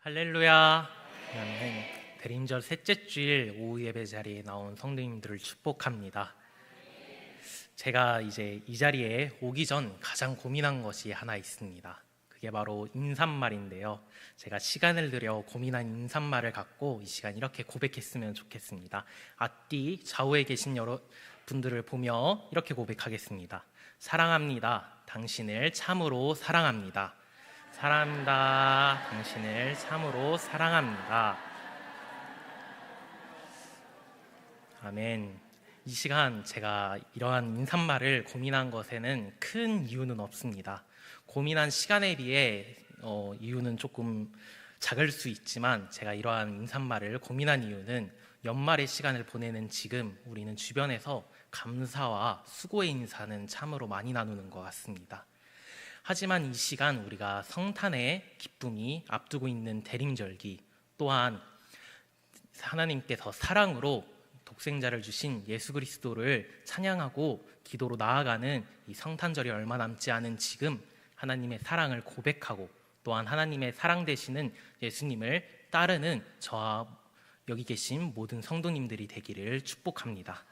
할렐루야. 나는 대림절 셋째 주일 오후 예배 자리에 나온 성도님들을 축복합니다. 제가 이제 이 자리에 오기 전 가장 고민한 것이 하나 있습니다. 그게 바로 인사말인데요. 제가 시간을 들여 고민한 인사말을 갖고 이 시간 이렇게 고백했으면 좋겠습니다. 앞뒤 좌우에 계신 여러분들을 보며 이렇게 고백하겠습니다. 사랑합니다. 당신을 참으로 사랑합니다. 사랑합니다. 당신을 참으로 사랑합니다. 아멘. 이 시간 제가 이러한 인사말을 고민한 것에는 큰 이유는 없습니다. 고민한 시간에 비해 이유는 조금 작을 수 있지만, 제가 이러한 인사말을 고민한 이유는 연말의 시간을 보내는 지금 우리는 주변에서 감사와 수고의 인사는 참으로 많이 나누는 것 같습니다. 하지만 이 시간 우리가 성탄의 기쁨이 앞두고 있는 대림절기, 또한 하나님께서 사랑으로 독생자를 주신 예수 그리스도를 찬양하고 기도로 나아가는 이 성탄절이 얼마 남지 않은 지금 하나님의 사랑을 고백하고, 또한 하나님의 사랑 되시는 예수님을 따르는 저와 여기 계신 모든 성도님들이 되기를 축복합니다.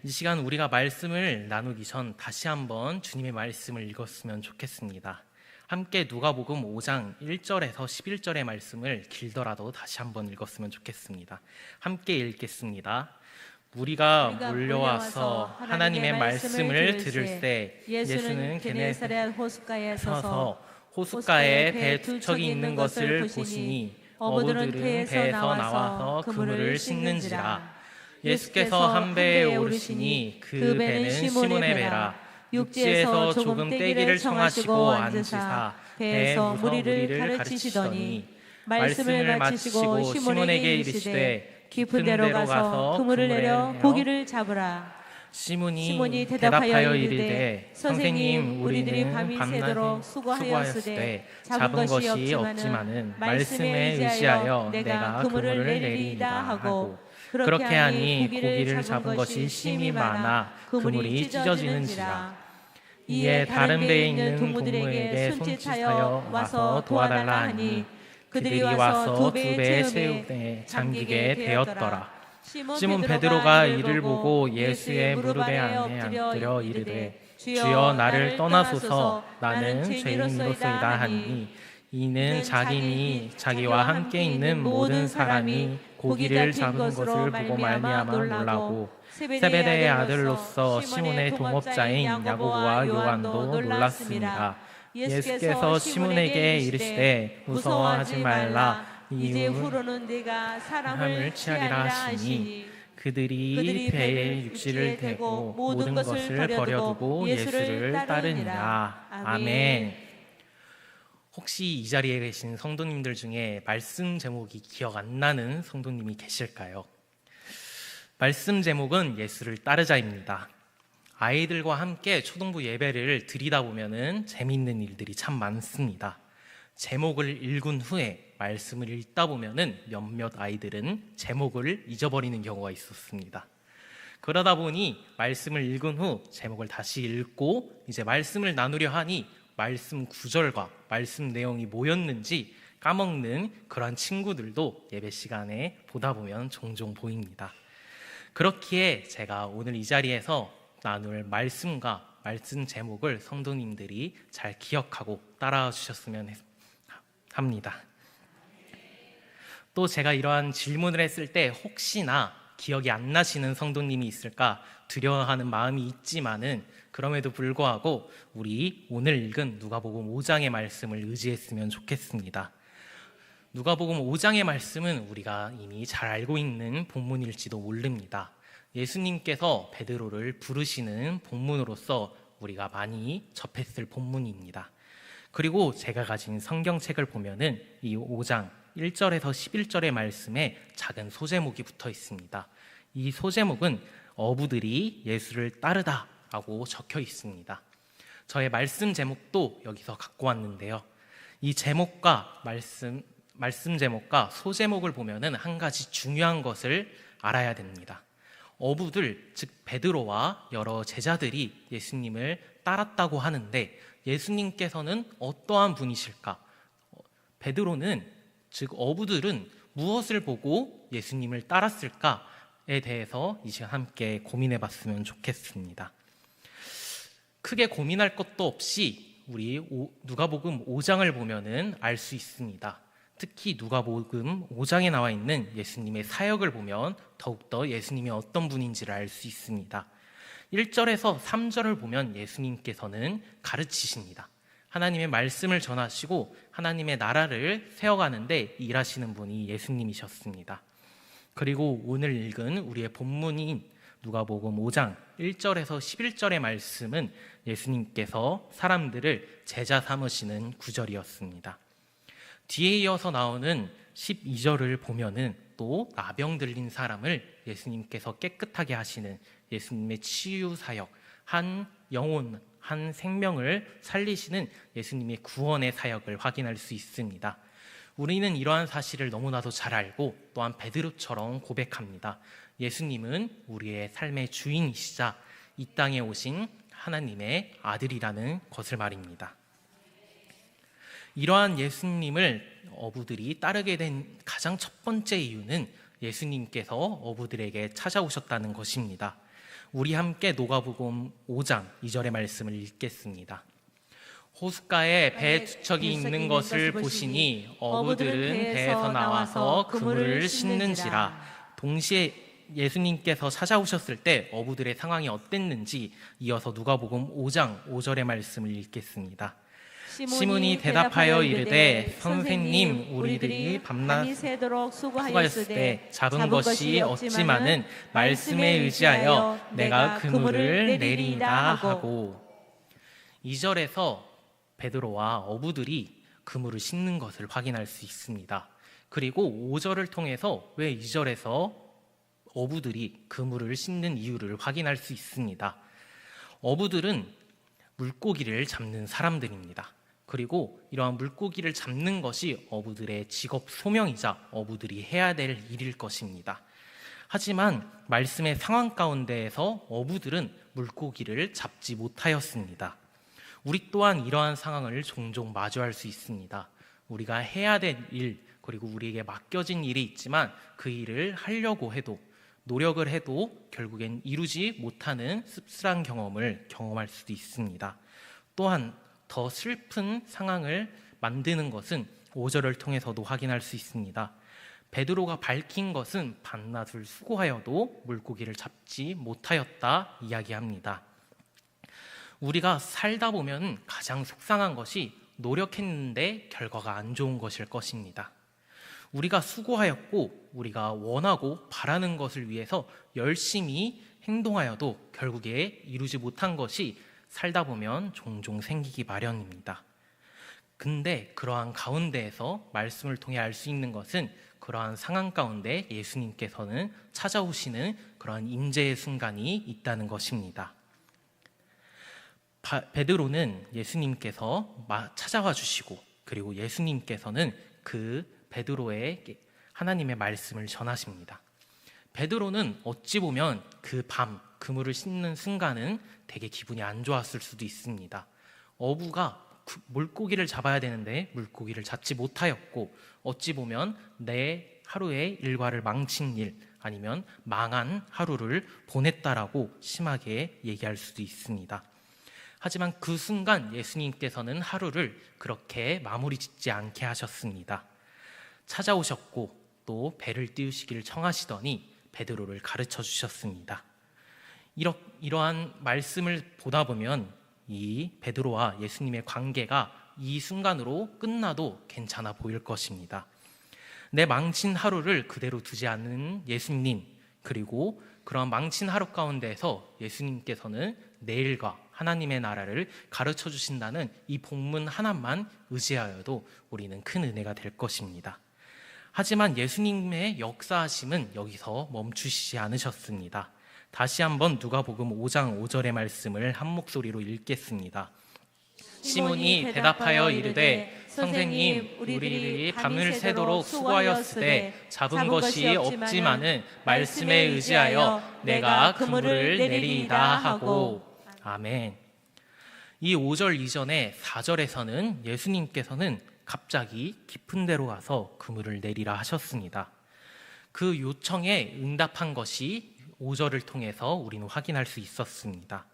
이 시간 우리가 말씀을 나누기 전 다시 한번 주님의 말씀을 읽었으면 좋겠습니다. 함께 누가복음 5장 1절에서 11절의 말씀을 길더라도 다시 한번 읽었으면 좋겠습니다. 함께 읽겠습니다. 무리가 몰려와서 하나님의 말씀을 들을 때 예수는 게네사렛 호숫가에 서서 호숫가에 배 두 척이 있는 것을 보시니 어부들은 배에서 나와서 그물을 씻는지라. 예수께서 한 배에 오르시니 그 배는 시몬의 배라. 육지에서 조금 떼기를 청하시고 앉으사 배에서 무리를 가르치시더니 말씀을 마치시고 시몬에게 이르시되 깊은 데로 가서 그물을 내려 고기를 잡으라. 시몬이 대답하여 이르되 선생님, 우리들이 밤이 새도록 수고하였으되 잡은 것이 없지만은 말씀에 의지하여 내가 그물을 내리이다 하고, 그렇게 하니 고기를 잡은 것이 심히 많아 그물이 찢어지는지라. 이에 다른 배에 있는 동무에게 손짓하여 와서 도와달라 하니 그들이 와서 두 배에 채우되 잠기게 되었더라. 시몬 베드로가 이를 보고 예수의 무릎에 안에 엎드려 이르되 주여, 나를 떠나소서, 나는 죄인으로소이다 하니, 이는 자기와 함께 있는 모든 사람이 고기를 잡은 것을 보고 말미암아 놀라고 세베대의 아들로서 시몬의 동업자인 야고보와 요한도 놀랐습니다. 예수께서 시몬에게 이르시되 무서워하지 말라. 이제 후로는 네가 사람을 취하리라 하시니, 그들이 배에 육지를 대고 모든 것을 버려두고 예수를 따르니라. 아멘. 혹시 이 자리에 계신 성도님들 중에 말씀 제목이 기억 안 나는 성도님이 계실까요? 말씀 제목은 예수를 따르자입니다. 아이들과 함께 초등부 예배를 드리다 보면은 재미있는 일들이 참 많습니다. 제목을 읽은 후에 말씀을 읽다 보면은 몇몇 아이들은 제목을 잊어버리는 경우가 있었습니다. 그러다 보니 말씀을 읽은 후 제목을 다시 읽고 이제 말씀을 나누려 하니 말씀 구절과 말씀 내용이 뭐였는지 까먹는 그러한 친구들도 예배 시간에 보다 보면 종종 보입니다. 그렇기에 제가 오늘 이 자리에서 나눌 말씀과 말씀 제목을 성도님들이 잘 기억하고 따라와 주셨으면 합니다. 또 제가 이러한 질문을 했을 때 혹시나 기억이 안 나시는 성도님이 있을까 두려워하는 마음이 있지만은, 그럼에도 불구하고 우리 오늘 읽은 누가복음 5장의 말씀을 의지했으면 좋겠습니다. 누가복음 5장의 말씀은 우리가 이미 잘 알고 있는 본문일지도 모릅니다. 예수님께서 베드로를 부르시는 본문으로서 우리가 많이 접했을 본문입니다. 그리고 제가 가진 성경책을 보면은 이 5장 1절에서 11절의 말씀에 작은 소제목이 붙어 있습니다. 이 소제목은 어부들이 예수를 따르다 라고 적혀 있습니다. 저의 말씀 제목도 여기서 갖고 왔는데요. 이 제목과 말씀 제목과 소제목을 보면은 한 가지 중요한 것을 알아야 됩니다. 어부들, 즉 베드로와 여러 제자들이 예수님을 따랐다고 하는데, 예수님께서는 어떠한 분이실까? 베드로는 즉 어부들은 무엇을 보고 예수님을 따랐을까에 대해서 이 시간 함께 고민해 봤으면 좋겠습니다. 크게 고민할 것도 없이 우리 누가복음 5장을 보면은 알 수 있습니다. 특히 누가복음 5장에 나와 있는 예수님의 사역을 보면 더욱더 예수님이 어떤 분인지를 알 수 있습니다. 1절에서 3절을 보면 예수님께서는 가르치십니다. 하나님의 말씀을 전하시고 하나님의 나라를 세워가는데 일하시는 분이 예수님이셨습니다. 그리고 오늘 읽은 우리의 본문인 누가복음 5장 1절에서 11절의 말씀은 예수님께서 사람들을 제자 삼으시는 구절이었습니다. 뒤에 이어서 나오는 12절을 보면은 또 나병 들린 사람을 예수님께서 깨끗하게 하시는 예수님의 치유 사역, 한 영혼, 한 생명을 살리시는 예수님의 구원의 사역을 확인할 수 있습니다. 우리는 이러한 사실을 너무나도 잘 알고 또한 베드로처럼 고백합니다. 예수님은 우리의 삶의 주인이시자 이 땅에 오신 하나님의 아들이라는 것을 말입니다. 이러한 예수님을 어부들이 따르게 된 가장 첫 번째 이유는 예수님께서 어부들에게 찾아오셨다는 것입니다. 우리 함께 누가복음 5장 2절의 말씀을 읽겠습니다. 호숫가에 배 두 척이 있는 것을 보시니 어부들은 배에서 나와서 그물을 싣는지라. 동시에 예수님께서 찾아오셨을 때 어부들의 상황이 어땠는지 이어서 누가복음 5장 5절의 말씀을 읽겠습니다. 시몬이 대답하여 이르되 선생님, 우리들이 밤낮 새도록 수고하였을 때 잡은 것이 없지만은 말씀에 의지하여 내가 그물을 내리이다 하고. 2절에서 베드로와 어부들이 그물을 싣는 것을 확인할 수 있습니다. 그리고 5절을 통해서 왜 2절에서 어부들이 그물을 싣는 이유를 확인할 수 있습니다. 어부들은 물고기를 잡는 사람들입니다. 그리고 이러한 물고기를 잡는 것이 어부들의 직업 소명이자 어부들이 해야 될 일일 것입니다. 하지만 말씀의 상황 가운데에서 어부들은 물고기를 잡지 못하였습니다. 우리 또한 이러한 상황을 종종 마주할 수 있습니다. 우리가 해야 될 일, 그리고 우리에게 맡겨진 일이 있지만 그 일을 하려고 해도 노력을 해도 결국엔 이루지 못하는 씁쓸한 경험을 경험할 수도 있습니다. 또한 더 슬픈 상황을 만드는 것은 5절을 통해서도 확인할 수 있습니다. 베드로가 밝힌 것은 밤낮을 수고하여도 물고기를 잡지 못하였다 이야기합니다. 우리가 살다 보면 가장 속상한 것이 노력했는데 결과가 안 좋은 것일 것입니다. 우리가 수고하였고 우리가 원하고 바라는 것을 위해서 열심히 행동하여도 결국에 이루지 못한 것이 살다 보면 종종 생기기 마련입니다. 근데 그러한 가운데에서 말씀을 통해 알 수 있는 것은 그러한 상황 가운데 예수님께서는 찾아오시는 그러한 임재의 순간이 있다는 것입니다. 베드로는 예수님께서 찾아와 주시고 그리고 예수님께서는 그 베드로에게 하나님의 말씀을 전하십니다. 베드로는 어찌 보면 그 밤 그물을 싣는 순간은 되게 기분이 안 좋았을 수도 있습니다. 어부가 물고기를 잡아야 되는데 물고기를 잡지 못하였고 어찌 보면 내 하루의 일과를 망친 일 아니면 망한 하루를 보냈다라고 심하게 얘기할 수도 있습니다. 하지만 그 순간 예수님께서는 하루를 그렇게 마무리 짓지 않게 하셨습니다. 찾아오셨고 또 배를 띄우시기를 청하시더니 베드로를 가르쳐 주셨습니다. 이러한 말씀을 보다 보면 이 베드로와 예수님의 관계가 이 순간으로 끝나도 괜찮아 보일 것입니다. 내 망친 하루를 그대로 두지 않는 예수님, 그리고 그런 망친 하루 가운데에서 예수님께서는 내일과 하나님의 나라를 가르쳐 주신다는 이 본문 하나만 의지하여도 우리는 큰 은혜가 될 것입니다. 하지만 예수님의 역사하심은 여기서 멈추시지 않으셨습니다. 다시 한번 누가복음 5장 5절의 말씀을 한 목소리로 읽겠습니다. 시몬이 대답하여 이르되 선생님, 우리들이 밤을 새도록 수고하였으되 잡은 것이 없지만은 말씀에 의지하여 내가 그물을 내리이다 하고. 아멘. 이 5절 이전에 4절에서는 예수님께서는 갑자기 깊은 데로 가서 그물을 내리라 하셨습니다. 그 요청에 응답한 것이 5절을 통해서 우리는 확인할 수 있었습니다.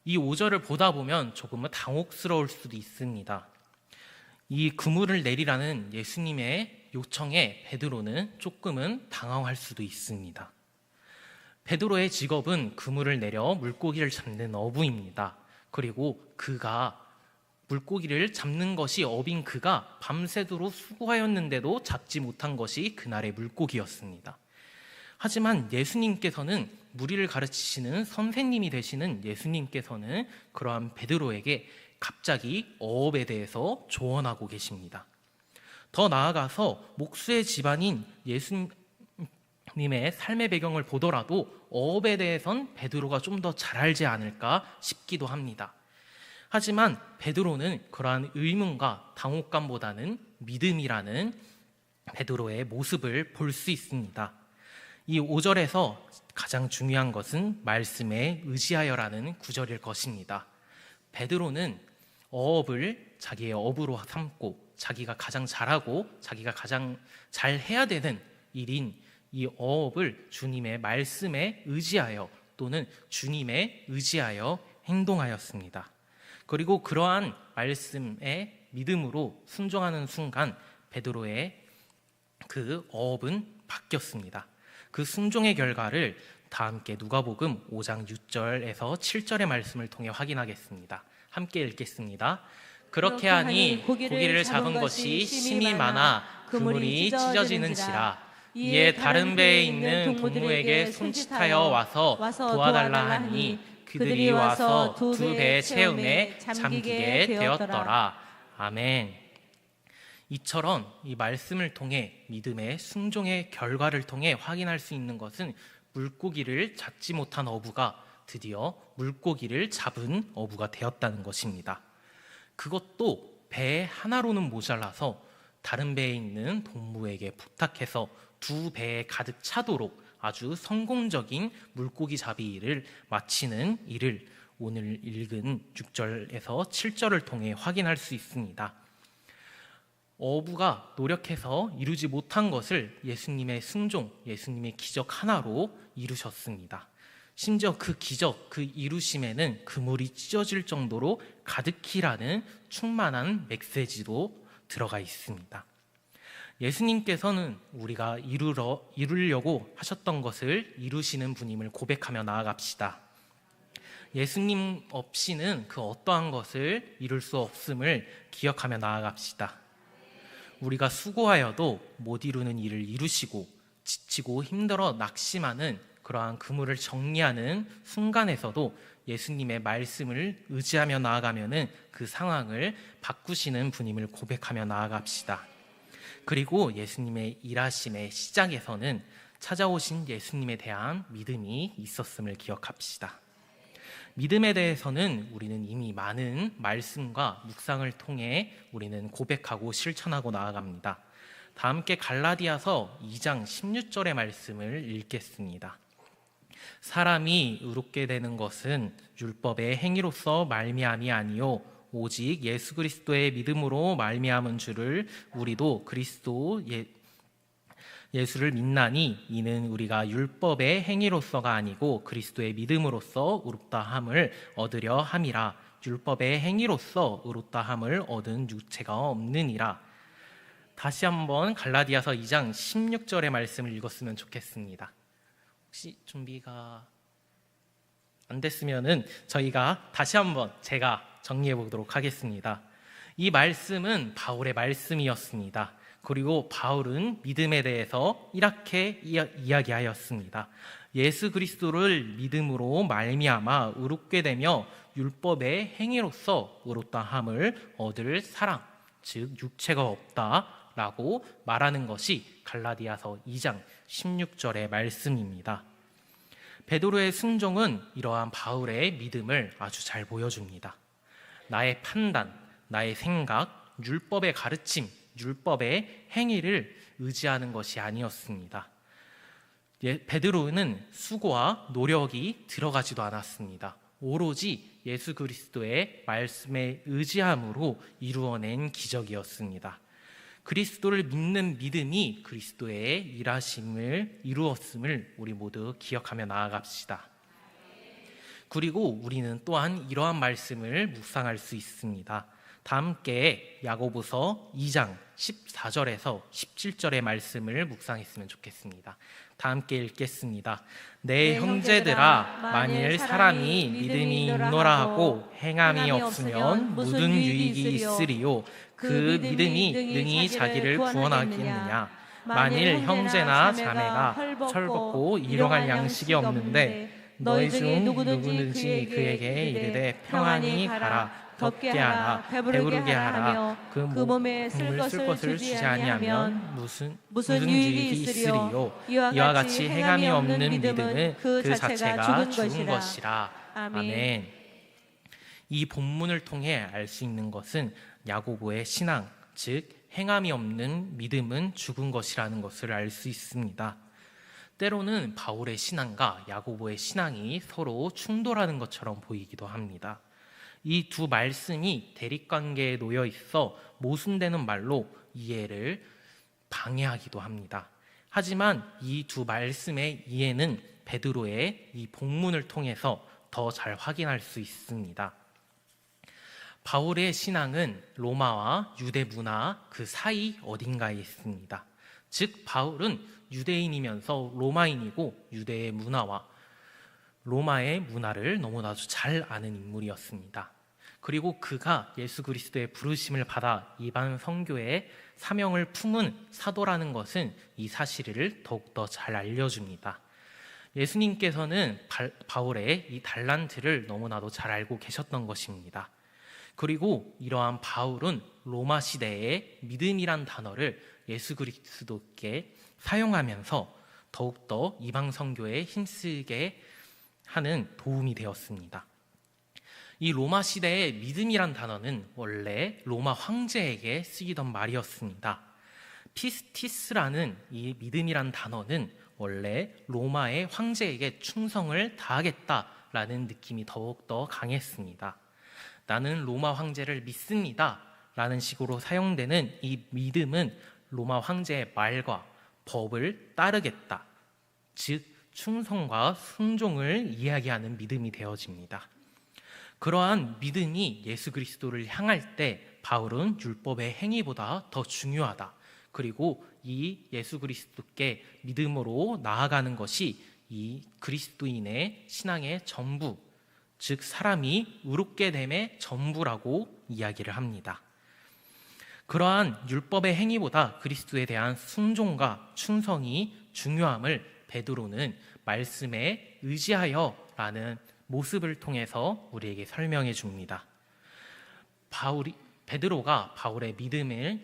이 5절을 보다 보면 조금은 당혹스러울 수도 있습니다. 이 그물을 내리라는 예수님의 요청에 베드로는 조금은 당황할 수도 있습니다. 베드로의 직업은 그물을 내려 물고기를 잡는 어부입니다. 그리고 그가 물고기를 잡는 것이 업인 그가 밤새도록 수고하였는데도 잡지 못한 것이 그날의 물고기였습니다. 하지만 예수님께서는 무리를 가르치시는 선생님이 되시는 예수님께서는 그러한 베드로에게 갑자기 어업에 대해서 조언하고 계십니다. 더 나아가서 목수의 집안인 예수님의 삶의 배경을 보더라도 어업에 대해선 베드로가 좀 더 잘 알지 않을까 싶기도 합니다. 하지만 베드로는 그러한 의문과 당혹감보다는 믿음이라는 베드로의 모습을 볼 수 있습니다. 이 5절에서 가장 중요한 것은 말씀에 의지하여라는 구절일 것입니다. 베드로는 어업을 자기의 업으로 삼고 자기가 가장 잘하고 자기가 가장 잘 해야 되는 일인 이 어업을 주님의 말씀에 의지하여 또는 주님에 의지하여 행동하였습니다. 그리고 그러한 말씀에 믿음으로 순종하는 순간 베드로의 그 어업은 바뀌었습니다. 그 순종의 결과를 다 함께 누가복음 5장 6절에서 7절의 말씀을 통해 확인하겠습니다. 함께 읽겠습니다. 그렇게 하니 고기를 잡은 것이 심이 많아 그물이 찢어지는지라. 이에 다른 배에 있는 동무에게 손짓하여 와서 도와달라 하니 그들이 와서 두 배의 체험에 잠기게 되었더라. 아멘. 이처럼 이 말씀을 통해 믿음의 순종의 결과를 통해 확인할 수 있는 것은 물고기를 잡지 못한 어부가 드디어 물고기를 잡은 어부가 되었다는 것입니다. 그것도 배 하나로는 모자라서 다른 배에 있는 동무에게 부탁해서 두 배에 가득 차도록 아주 성공적인 물고기 잡이 일을 마치는 일을 오늘 읽은 6절에서 7절을 통해 확인할 수 있습니다. 어부가 노력해서 이루지 못한 것을 예수님의 순종, 예수님의 기적 하나로 이루셨습니다. 심지어 그 기적, 그 이루심에는 그물이 찢어질 정도로 가득히라는 충만한 메시지도 들어가 있습니다. 예수님께서는 우리가 이루려고 하셨던 것을 이루시는 분임을 고백하며 나아갑시다. 예수님 없이는 그 어떠한 것을 이룰 수 없음을 기억하며 나아갑시다. 우리가 수고하여도 못 이루는 일을 이루시고 지치고 힘들어 낙심하는 그러한 그물을 정리하는 순간에서도 예수님의 말씀을 의지하며 나아가면은 그 상황을 바꾸시는 분임을 고백하며 나아갑시다. 그리고 예수님의 일하심의 시작에서는 찾아오신 예수님에 대한 믿음이 있었음을 기억합시다. 믿음에 대해서는 우리는 이미 많은 말씀과 묵상을 통해 우리는 고백하고 실천하고 나아갑니다. 다 함께 갈라디아서 2장 16절의 말씀을 읽겠습니다. 사람이 의롭게 되는 것은 율법의 행위로서 말미암이 아니요 오직 예수 그리스도의 믿음으로 말미암은 줄을 우리도 그리스도 예수를 믿나니 이는 우리가 율법의 행위로서가 아니고 그리스도의 믿음으로써 의롭다 함을 얻으려 함이라. 율법의 행위로서 의롭다 함을 얻은 육체가 없느니라. 다시 한번 갈라디아서 2장 16절의 말씀을 읽었으면 좋겠습니다. 혹시 준비가 안 됐으면은 저희가 다시 한번 제가 정리해 보도록 하겠습니다. 이 말씀은 바울의 말씀이었습니다. 그리고 바울은 믿음에 대해서 이렇게 이야기하였습니다. 예수 그리스도를 믿음으로 말미암아 의롭게 되며 율법의 행위로서 의롭다 함을 얻을 사람, 즉 육체가 없다라고 말하는 것이 갈라디아서 2장 16절의 말씀입니다. 베드로의 순종은 이러한 바울의 믿음을 아주 잘 보여줍니다. 나의 판단, 나의 생각, 율법의 가르침, 율법의 행위를 의지하는 것이 아니었습니다. 베드로는 수고와 노력이 들어가지도 않았습니다. 오로지 예수 그리스도의 말씀에 의지함으로 이루어낸 기적이었습니다. 그리스도를 믿는 믿음이 그리스도의 일하심을 이루었음을 우리 모두 기억하며 나아갑시다. 그리고 우리는 또한 이러한 말씀을 묵상할 수 있습니다. 다 함께 야고보서 2장 14절에서 17절의 말씀을 묵상했으면 좋겠습니다. 다 함께 읽겠습니다. 내 형제들아, 만일 사람이 믿음이 있노라 하고 행함이 없으면 무슨 유익이 있으리요? 그 믿음이 능히 자기를 구원하겠느냐? 만일 형제나 자매가 철벗고 일용할 양식이 없는데 너희 중 누구든지 그에게 이르되 평안히 가라, 덥게 하라, 배부르게 하라, 그 몸을 쓸 것을 주지 아니하면 무슨 유익이 있으리요? 이와 같이 행함이 없는 믿음은 그 자체가 죽은 것이라. 아멘. 이 본문을 통해 알 수 있는 것은 야고보의 신앙, 즉 행함이 없는 믿음은 죽은 것이라는 것을 알 수 있습니다. 때로는 바울의 신앙과 야고보의 신앙이 서로 충돌하는 것처럼 보이기도 합니다. 이 두 말씀이 대립관계에 놓여 있어 모순되는 말로 이해를 방해하기도 합니다. 하지만 이 두 말씀의 이해는 베드로의 이 본문을 통해서 더 잘 확인할 수 있습니다. 바울의 신앙은 로마와 유대 문화 그 사이 어딘가에 있습니다. 즉 바울은 유대인이면서 로마인이고 유대의 문화와 로마의 문화를 너무나도 잘 아는 인물이었습니다. 그리고 그가 예수 그리스도의 부르심을 받아 이방 선교의 사명을 품은 사도라는 것은 이 사실을 더욱더 잘 알려줍니다. 예수님께서는 바울의 이 달란트를 너무나도 잘 알고 계셨던 것입니다. 그리고 이러한 바울은 로마 시대에 믿음이란 단어를 예수 그리스도께 사용하면서 더욱더 이방 선교에 힘쓰게 하는 도움이 되었습니다. 이 로마 시대의 믿음이란 단어는 원래 로마 황제에게 쓰이던 말이었습니다. 피스티스라는 이 믿음이란 단어는 원래 로마의 황제에게 충성을 다하겠다라는 느낌이 더욱더 강했습니다. 나는 로마 황제를 믿습니다 라는 식으로 사용되는 이 믿음은 로마 황제의 말과 법을 따르겠다, 즉 충성과 순종을 이야기하는 믿음이 되어집니다. 그러한 믿음이 예수 그리스도를 향할 때 바울은 율법의 행위보다 더 중요하다, 그리고 이 예수 그리스도께 믿음으로 나아가는 것이 이 그리스도인의 신앙의 전부, 즉 사람이 의롭게 됨의 전부라고 이야기를 합니다. 그러한 율법의 행위보다 그리스도에 대한 순종과 충성이 중요함을 베드로는 말씀에 의지하여라는 모습을 통해서 우리에게 설명해 줍니다. 베드로가 바울의 믿음을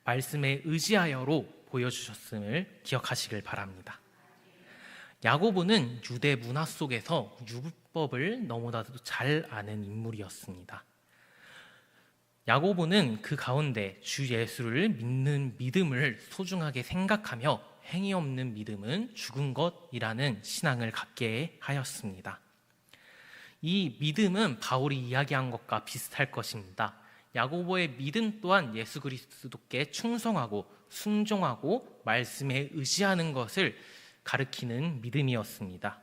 말씀에 의지하여로 보여주셨음을 기억하시길 바랍니다. 야고보는 유대 문화 속에서 율법을 너무나도 잘 아는 인물이었습니다. 야고보는 그 가운데 주 예수를 믿는 믿음을 소중하게 생각하며 행위 없는 믿음은 죽은 것이라는 신앙을 갖게 하였습니다. 이 믿음은 바울이 이야기한 것과 비슷할 것입니다. 야고보의 믿음 또한 예수 그리스도께 충성하고 순종하고 말씀에 의지하는 것을 가리키는 믿음이었습니다.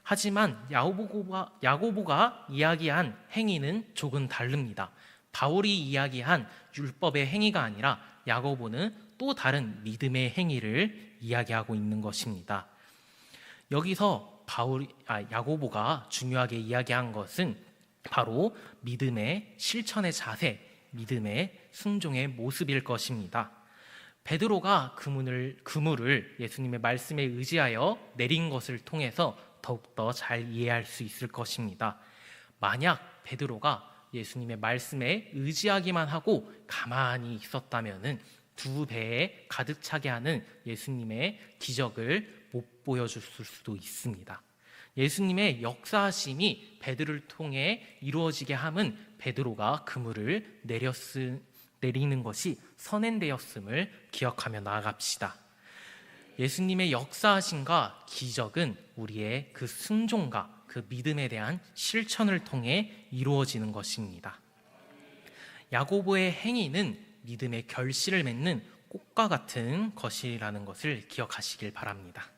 하지만 야고보가 이야기한 행위는 조금 다릅니다. 바울이 이야기한 율법의 행위가 아니라 야고보는 또 다른 믿음의 행위를 이야기하고 있는 것입니다. 여기서 야고보가 중요하게 이야기한 것은 바로 믿음의 실천의 자세, 믿음의 순종의 모습일 것입니다. 베드로가 그물을 예수님의 말씀에 의지하여 내린 것을 통해서 더욱더 잘 이해할 수 있을 것입니다. 만약 베드로가 예수님의 말씀에 의지하기만 하고 가만히 있었다면 두 배에 가득 차게 하는 예수님의 기적을 못 보여줬을 수도 있습니다. 예수님의 역사하심이 베드로를 통해 이루어지게 함은 베드로가 그물을 내리는 것이 선행되었음을 기억하며 나아갑시다. 예수님의 역사하심과 기적은 우리의 그 순종과 그 믿음에 대한 실천을 통해 이루어지는 것입니다. 야고보의 행위는 믿음의 결실을 맺는 꽃과 같은 것이라는 것을 기억하시길 바랍니다.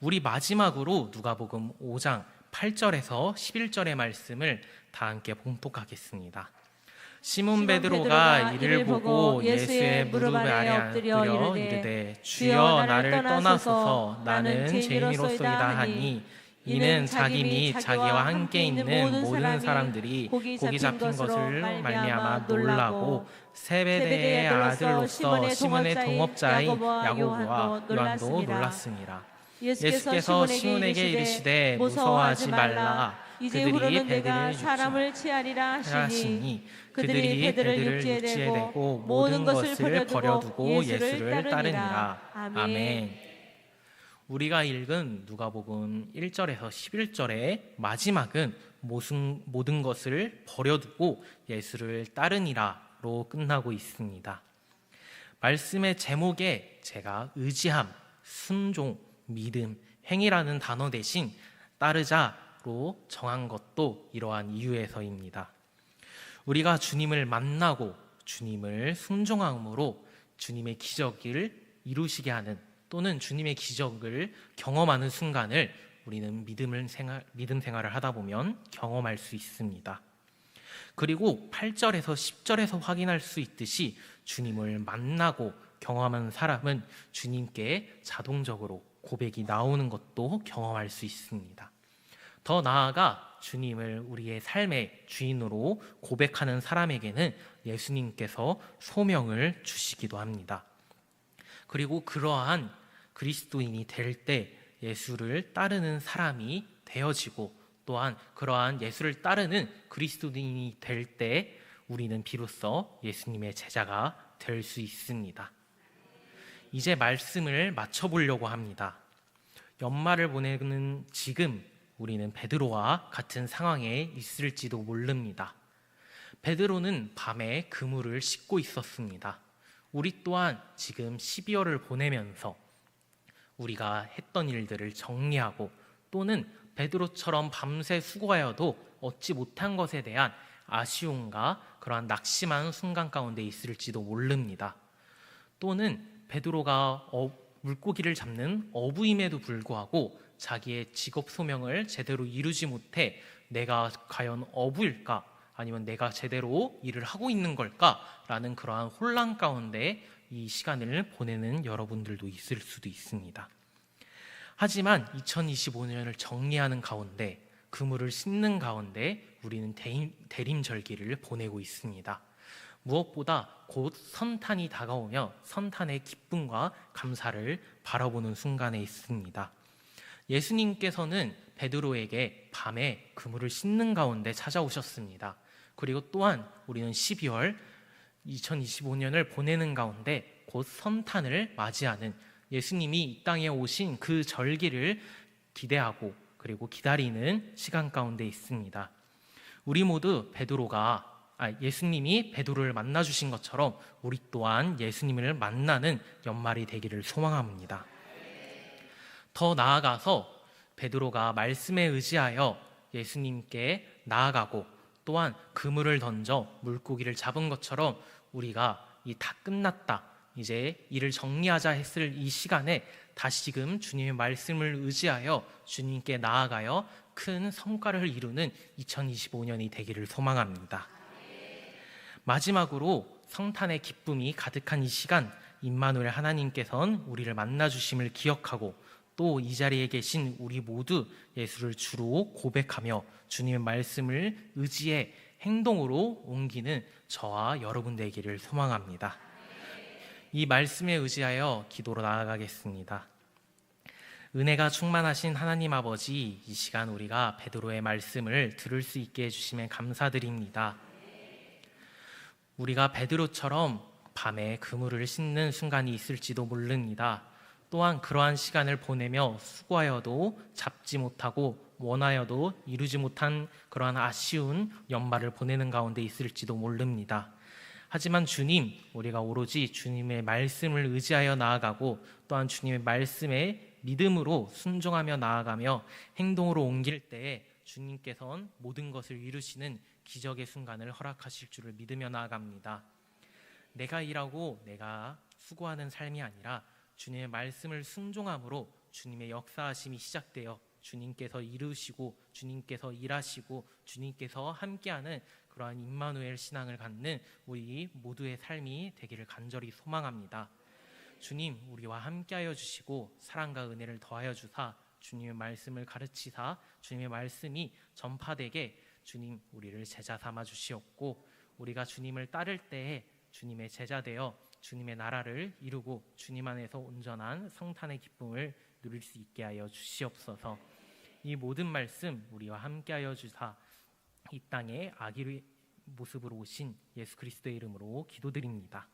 우리 마지막으로 누가복음 5장 8절에서 11절의 말씀을 다 함께 봉독하겠습니다. 시몬 베드로가 이를 보고 예수의 무릎 아래 엎드려 이르되 주여 나를 떠나소서 나는 죄인으로소이다 하니 이는 자기 및 자기와 함께 있는 모든 사람들이 고기 잡힌 것을 말미암아 놀라고 세베대의 아들로서 시몬의 동업자인 야고보와 요한도 놀랐으니라. 예수께서 시몬에게 이르시되 무서워하지 말라. 그들이 배들을 사람을 취하리라 하시니 그들이 배들을 육지에 대고 모든 것을 버려두고 예수를 따르니라. 아멘. 우리가 읽은 누가복음 1절에서 11절의 마지막은 모든 것을 버려두고 예수를 따르니라로 끝나고 있습니다. 말씀의 제목에 제가 의지함, 순종, 믿음, 행위라는 단어 대신 따르자로 정한 것도 이러한 이유에서입니다. 우리가 주님을 만나고 주님을 순종함으로 주님의 기적을 이루시게 하는 또는 주님의 기적을 경험하는 순간을 우리는 믿음 생활을 하다 보면 경험할 수 있습니다. 그리고 8절에서 10절에서 확인할 수 있듯이 주님을 만나고 경험하는 사람은 주님께 자동적으로 고백이 나오는 것도 경험할 수 있습니다. 더 나아가 주님을 우리의 삶의 주인으로 고백하는 사람에게는 예수님께서 소명을 주시기도 합니다. 그리고 그러한 그리스도인이 될 때 예수를 따르는 사람이 되어지고 또한 그러한 예수를 따르는 그리스도인이 될 때 우리는 비로소 예수님의 제자가 될 수 있습니다. 이제 말씀을 맞춰보려고 합니다. 연말을 보내는 지금 우리는 베드로와 같은 상황에 있을지도 모릅니다. 베드로는 밤에 그물을 씻고 있었습니다. 우리 또한 지금 12월을 보내면서 우리가 했던 일들을 정리하고 또는 베드로처럼 밤새 수고하여도 얻지 못한 것에 대한 아쉬움과 그러한 낙심한 순간 가운데 있을지도 모릅니다. 또는 베드로가 물고기를 잡는 어부임에도 불구하고 자기의 직업 소명을 제대로 이루지 못해 내가 과연 어부일까? 아니면 내가 제대로 일을 하고 있는 걸까라는 그러한 혼란 가운데 이 시간을 보내는 여러분들도 있을 수도 있습니다. 하지만 2025년을 정리하는 가운데 그물을 씻는 가운데 우리는 대림절기를 보내고 있습니다. 무엇보다 곧 선탄이 다가오며 선탄의 기쁨과 감사를 바라보는 순간에 있습니다. 예수님께서는 베드로에게 밤에 그물을 씻는 가운데 찾아오셨습니다. 그리고 또한 우리는 12월 2025년을 보내는 가운데 곧 선탄을 맞이하는 예수님이 이 땅에 오신 그 절기를 기대하고 그리고 기다리는 시간 가운데 있습니다. 우리 모두 예수님이 베드로를 만나주신 것처럼 우리 또한 예수님을 만나는 연말이 되기를 소망합니다. 더 나아가서 베드로가 말씀에 의지하여 예수님께 나아가고 또한 그물을 던져 물고기를 잡은 것처럼 우리가 다 끝났다, 이제 일을 정리하자 했을 이 시간에 다시금 주님의 말씀을 의지하여 주님께 나아가여 큰 성과를 이루는 2025년이 되기를 소망합니다. 마지막으로 성탄의 기쁨이 가득한 이 시간, 임마누엘 하나님께서는 우리를 만나주심을 기억하고 또 이 자리에 계신 우리 모두 예수를 주로 고백하며 주님의 말씀을 의지해 행동으로 옮기는 저와 여러분 되기를 소망합니다. 이 말씀에 의지하여 기도로 나아가겠습니다. 은혜가 충만하신 하나님 아버지, 이 시간 우리가 베드로의 말씀을 들을 수 있게 해주시면 감사드립니다. 우리가 베드로처럼 밤에 그물을 씻는 순간이 있을지도 모릅니다. 또한 그러한 시간을 보내며 수고하여도 잡지 못하고 원하여도 이루지 못한 그러한 아쉬운 연말을 보내는 가운데 있을지도 모릅니다. 하지만 주님, 우리가 오로지 주님의 말씀을 의지하여 나아가고 또한 주님의 말씀에 믿음으로 순종하며 나아가며 행동으로 옮길 때에 주님께서는 모든 것을 이루시는 기적의 순간을 허락하실 줄을 믿으며 나아갑니다. 내가 일하고 내가 수고하는 삶이 아니라 주님의 말씀을 순종함으로 주님의 역사하심이 시작되어 주님께서 이루시고 주님께서 일하시고 주님께서 함께하는 그러한 임마누엘 신앙을 갖는 우리 모두의 삶이 되기를 간절히 소망합니다. 주님, 우리와 함께하여 주시고 사랑과 은혜를 더하여 주사 주님의 말씀을 가르치사 주님의 말씀이 전파되게 주님 우리를 제자 삼아 주시옵고, 우리가 주님을 따를 때에 주님의 제자 되어 주님의 나라를 이루고 주님 안에서 온전한 성탄의 기쁨을 누릴 수 있게 하여 주시옵소서. 이 모든 말씀 우리와 함께하여 주사 이 땅에 아기의 모습으로 오신 예수 그리스도의 이름으로 기도드립니다.